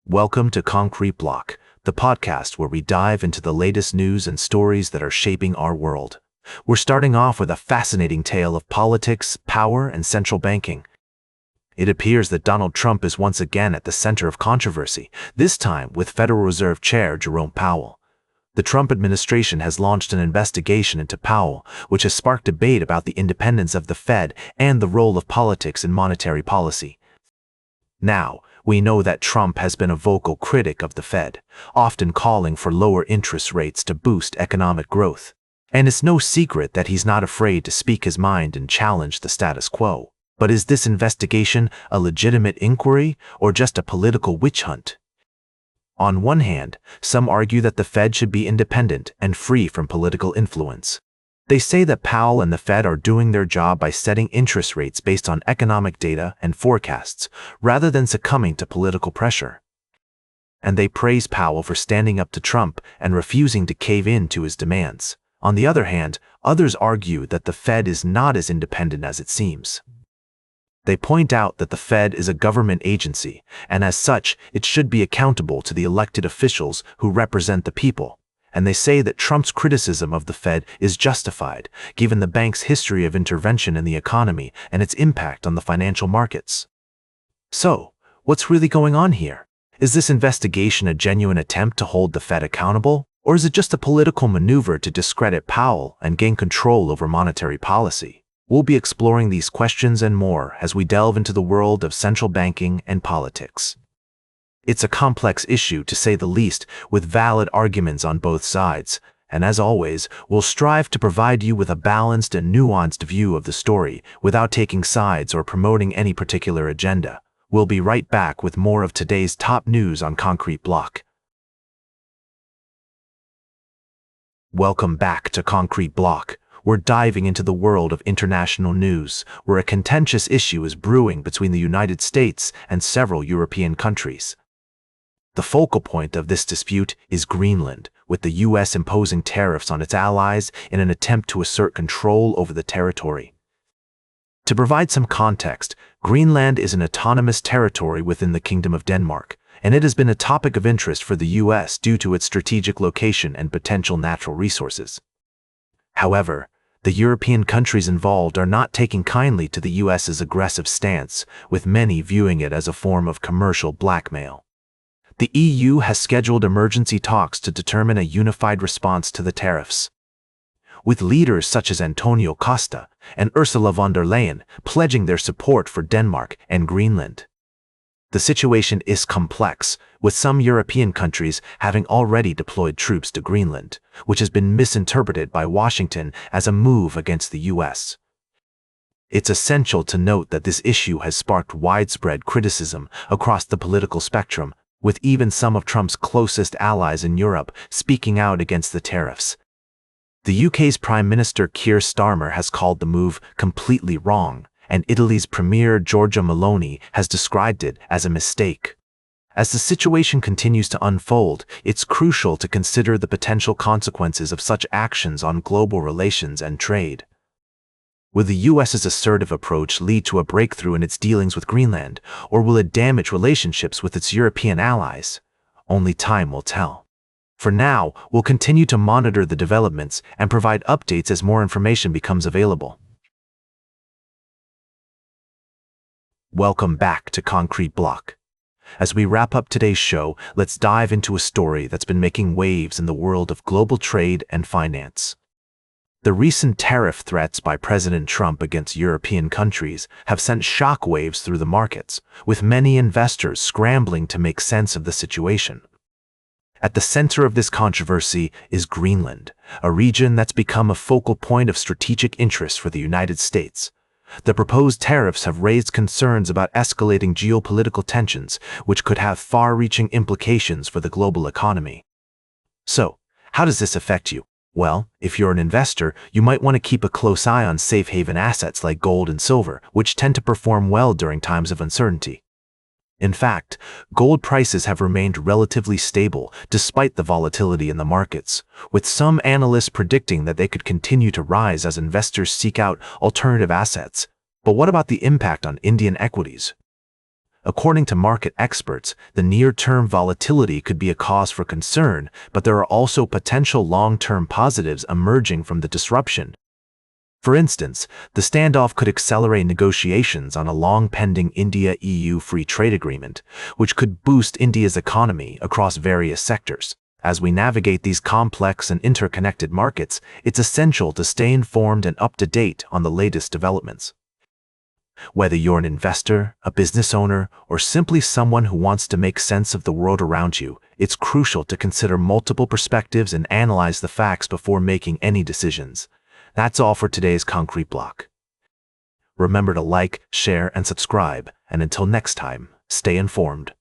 Welcome to Concrete Block, the podcast where we dive into the latest news and stories that are shaping our world. We're starting off with a fascinating tale of politics, power, and central banking. It appears that Donald Trump is once again at the center of controversy, this time with Federal Reserve Chair Jerome Powell. The Trump administration has launched an investigation into Powell, which has sparked debate about the independence of the Fed and the role of politics in monetary policy. Now, we know that Trump has been a vocal critic of the Fed, often calling for lower interest rates to boost economic growth. And it's no secret that he's not afraid to speak his mind and challenge the status quo. But is this investigation a legitimate inquiry or just a political witch hunt? On one hand, some argue that the Fed should be independent and free from political influence. They say that Powell and the Fed are doing their job by setting interest rates based on economic data and forecasts, rather than succumbing to political pressure. And they praise Powell for standing up to Trump and refusing to cave in to his demands. On the other hand, others argue that the Fed is not as independent as it seems. They point out that the Fed is a government agency, and as such, it should be accountable to the elected officials who represent the people. And they say that Trump's criticism of the Fed is justified, given the bank's history of intervention in the economy and its impact on the financial markets. So, what's really going on here? Is this investigation a genuine attempt to hold the Fed accountable, or is it just a political maneuver to discredit Powell and gain control over monetary policy? We'll be exploring these questions and more as we delve into the world of central banking and politics. It's a complex issue, to say the least, with valid arguments on both sides, and as always, we'll strive to provide you with a balanced and nuanced view of the story without taking sides or promoting any particular agenda. We'll be right back with more of today's top news on Concrete Block. Welcome back to Concrete Block. We're diving into the world of international news, where a contentious issue is brewing between the United States and several European countries. The focal point of this dispute is Greenland, with the U.S. imposing tariffs on its allies in an attempt to assert control over the territory. To provide some context, Greenland is an autonomous territory within the Kingdom of Denmark, and it has been a topic of interest for the U.S. due to its strategic location and potential natural resources. However, the European countries involved are not taking kindly to the U.S.'s aggressive stance, with many viewing it as a form of commercial blackmail. The EU has scheduled emergency talks to determine a unified response to the tariffs, with leaders such as Antonio Costa and Ursula von der Leyen pledging their support for Denmark and Greenland. The situation is complex, with some European countries having already deployed troops to Greenland, which has been misinterpreted by Washington as a move against the U.S. It's essential to note that this issue has sparked widespread criticism across the political spectrum, with even some of Trump's closest allies in Europe speaking out against the tariffs. The UK's Prime Minister Keir Starmer has called the move completely wrong, and Italy's Premier Giorgia Meloni has described it as a mistake. As the situation continues to unfold, it's crucial to consider the potential consequences of such actions on global relations and trade. Will the U.S.'s assertive approach lead to a breakthrough in its dealings with Greenland, or will it damage relationships with its European allies? Only time will tell. For now, we'll continue to monitor the developments and provide updates as more information becomes available. Welcome back to Concrete Block. As we wrap up today's show, let's dive into a story that's been making waves in the world of global trade and finance. The recent tariff threats by President Trump against European countries have sent shockwaves through the markets, with many investors scrambling to make sense of the situation. At the center of this controversy is Greenland, a region that's become a focal point of strategic interest for the United States. The proposed tariffs have raised concerns about escalating geopolitical tensions, which could have far-reaching implications for the global economy. So, how does this affect you? Well, if you're an investor, you might want to keep a close eye on safe haven assets like gold and silver, which tend to perform well during times of uncertainty. In fact, gold prices have remained relatively stable despite the volatility in the markets, with some analysts predicting that they could continue to rise as investors seek out alternative assets. But what about the impact on Indian equities? According to market experts, the near-term volatility could be a cause for concern, but there are also potential long-term positives emerging from the disruption. For instance, the standoff could accelerate negotiations on a long-pending India-EU free trade agreement, which could boost India's economy across various sectors. As we navigate these complex and interconnected markets, it's essential to stay informed and up-to-date on the latest developments. Whether you're an investor, a business owner, or simply someone who wants to make sense of the world around you, it's crucial to consider multiple perspectives and analyze the facts before making any decisions. That's all for today's Concrete Block. Remember to like, share, and subscribe, and until next time, stay informed.